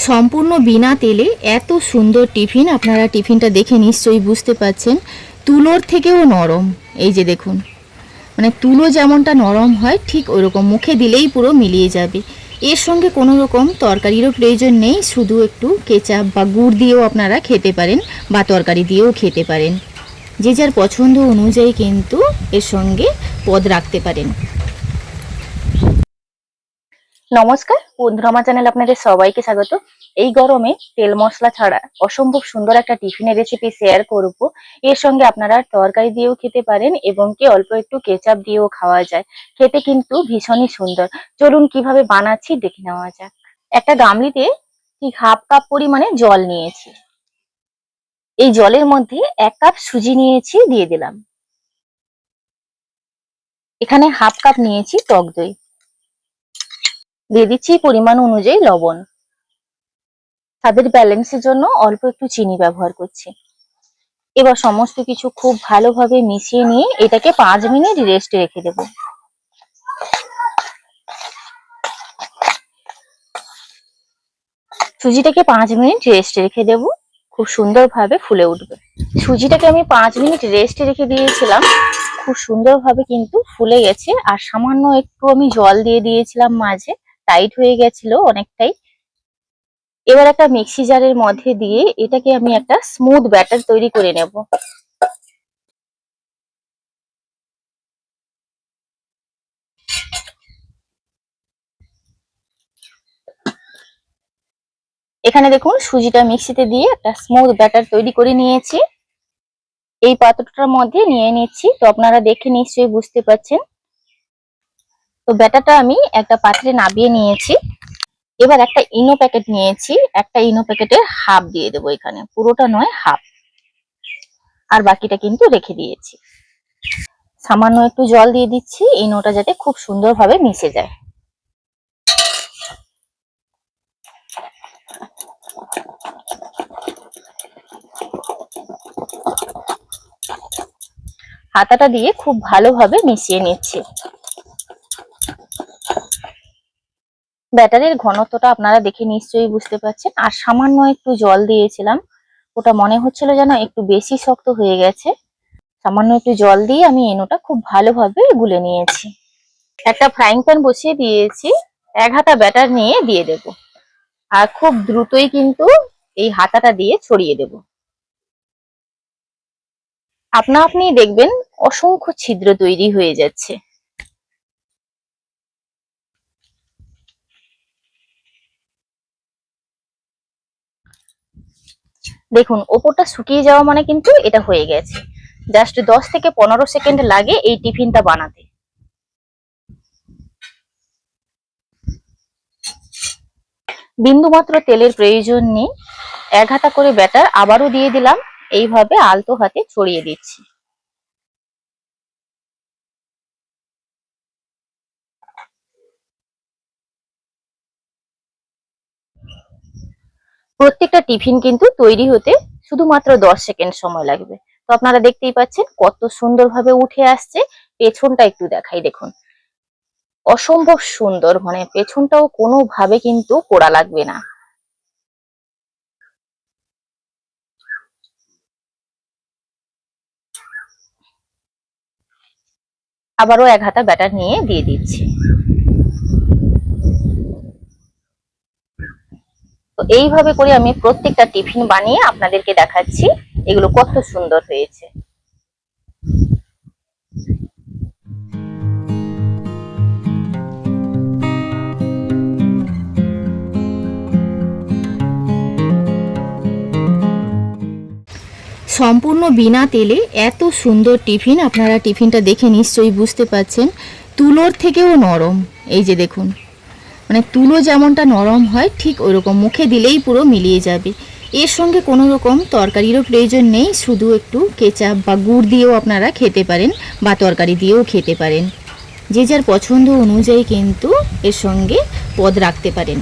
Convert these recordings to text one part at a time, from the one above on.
সম্পূর্ণ বিনা তেলে এত সুন্দর টিফিন। আপনারা টিফিনটা দেখে নিশ্চয়ই বুঝতে পাচ্ছেন তুলোর থেকেও নরম। এই যে দেখুন, মানে তুলো যেমনটা নরম হয় ঠিক ওইরকম, মুখে দিলেই পুরো মিলিয়ে যাবে। এর সঙ্গে কোনো রকম তরকারিরও প্রয়োজন নেই, শুধু একটু কেচাপ বা গুড় দিয়েও আপনারা খেতে পারেন বা তরকারি দিয়েও খেতে পারেন। যে যার পছন্দ অনুযায়ী কিন্তু এর সঙ্গে পদ রাখতে পারেন। নমস্কার বন্ধুরা, আমার চ্যানেলে আপনাদের সবাইকে স্বাগত। এই গরমে তেল মশলা ছাড়া অসম্ভব সুন্দর একটা টিফিনের রেসিপি শেয়ার করব। এর সঙ্গে আপনারা তরকারি দিয়েও খেতে পারেন এবং কি অল্প একটু কেচাপ দিয়েও খাওয়া যায়। খেতে কিন্তু ভীষণই সুন্দর। চলুন কিভাবে বানাচ্ছি দেখে নেওয়া যাক। একটা গামলিতে ঠিক হাফ কাপ পরিমাণে জল নিয়েছি। এই জলের মধ্যে 1 কাপ সুজি নিয়েছি, দিয়ে দিলাম। এখানে হাফ কাপ নিয়েছি টক দই, দিয়ে দিচ্ছি পরিমাণ অনুযায়ী লবণ। স্বাদের ব্যালেন্সের জন্য অল্প একটু চিনি ব্যবহার করছি। এবার সমস্ত কিছু খুব ভালোভাবে মিশিয়ে নিয়ে এটাকে 5 মিনিট রেস্টে রেখে দেব। সুজিটাকে 5 মিনিট রেস্টে রেখে দেব, খুব সুন্দরভাবে ফুলে উঠবে। সুজিটাকে আমি 5 মিনিট রেস্টে রেখে দিয়েছিলাম, খুব সুন্দরভাবে কিন্তু ফুলে গেছে। আর সামান্য একটু আমি জল দিয়ে দিয়েছিলাম মাঝে, টাইট হয়ে গেছিল অনেকটাই। এবার একটা মিক্সি জারের মধ্যে দিয়ে এটাকে আমি একটা স্মুথ ব্যাটার তৈরি করে নেব। এখানে দেখুন সুজিটা মিক্সিতে দিয়ে একটা স্মুথ ব্যাটার তৈরি করে নিয়েছি। এই পাত্রটার মধ্যে নিয়ে নিচ্ছি, তো আপনারা দেখে নিশ্চয়ই বুঝতে পারছেন। তো ব্যাটারটা আমি একটা পাত্রে নামিয়ে নিয়েছি। এবার একটা ইনো প্যাকেট নিয়েছি, একটা ইনো প্যাকেটের হাফ দিয়ে দেবো এখানে, পুরোটা নয় হাফ, আর বাকিটা কিন্তু রেখে দিয়েছি। সামান্য একটু জল দিয়ে দিচ্ছি ইনোটা যাতে খুব সুন্দরভাবে মিশে যায়। হাতাটা দিয়ে খুব ভালোভাবে মিশিয়ে নিচ্ছি। ব্যাটারের ঘনত্বটা আপনারা দেখে নিশ্চয়ই বুঝতে পারছেন। আর সামান্য একটু জল দিয়েছিলাম, ওটা মনে হচ্ছিল যেন একটু বেশি শক্ত হয়ে গেছে। সামান্য একটু জল দিয়ে আমি এনোটা খুব ভালোভাবে গুলে নিয়েছি। একটা ফ্রাইং প্যান বসিয়ে দিয়েছি, 1 হাতা ব্যাটার নিয়ে দিয়ে দেব। আর খুব দ্রুতই কিন্তু এই হাতাটা দিয়ে ছড়িয়ে দেব। আপনি দেখবেন অসংখ্য ছিদ্র তৈরি হয়ে যাচ্ছে। দেখুন ওপরটা শুকিয়ে যাওয়া মানে কিন্তু এটা হয়ে গেছে। জাস্ট 10 থেকে 15 সেকেন্ড লাগে এই টিফিনটা বানাতে। বিন্দুমাত্র তেলের প্রয়োজন নেই। 1 হাতা করে ব্যাটার আবারও দিয়ে দিলাম, এইভাবে আলতো হাতে ছড়িয়ে দিচ্ছি। প্রত্যেকটা টিফিন কিন্তু তৈরি হতে শুধুমাত্র 10 সেকেন্ড সময় লাগবে। তো আপনারা দেখতেই পাচ্ছেন কত সুন্দরভাবে উঠে আসছে। পেছনটা একটু দেখাই, দেখুন অসম্ভব সুন্দর, মানে পেছনটাও কোনোভাবে কিন্তু পোড়া লাগবে না। আবারও 1 হাতা ব্যাটার নিয়ে দিয়ে দিচ্ছি। তো এইভাবে করে আমি প্রত্যেকটা টিফিন বানিয়ে আপনাদেরকে দেখাচ্ছি এগুলো কত সুন্দর হয়েছে। সম্পূর্ণ বিনা তেলে এত সুন্দর টিফিন। আপনারা টিফিনটা দেখে নিশ্চয়ই বুঝতে পাচ্ছেন তুলোর থেকেও নরম। এই যে দেখুন, মানে তুলো যেমনটা নরম হয় ঠিক ওইরকম, মুখে দিলেই পুরো মিলিয়ে যাবে। এর সঙ্গে কোনো রকম তরকারিরও প্রয়োজন নেই, শুধু একটু কেচাপ বা গুড় দিয়েও আপনারা খেতে পারেন বা তরকারি দিয়েও খেতে পারেন। যে যার পছন্দ অনুযায়ী কিন্তু এর সঙ্গে পদ রাখতে পারেন।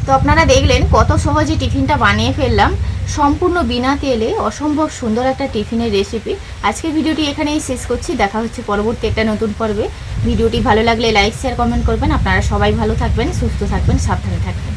তো আপনারা দেখলেন কত সহজে টিফিনটা বানিয়ে ফেললাম, সম্পূর্ণ বিনা তেলে অসম্ভব সুন্দর একটা টিফিনের রেসিপি। আজকের ভিডিওটি এখানেই শেষ করছি, দেখা হচ্ছে পরবর্তী একটা নতুন পর্বে। ভিডিওটি ভালো লাগলে লাইক শেয়ার কমেন্ট করবেন। আপনারা সবাই ভালো থাকবেন, সুস্থ থাকবেন, সাবধানে থাকবেন।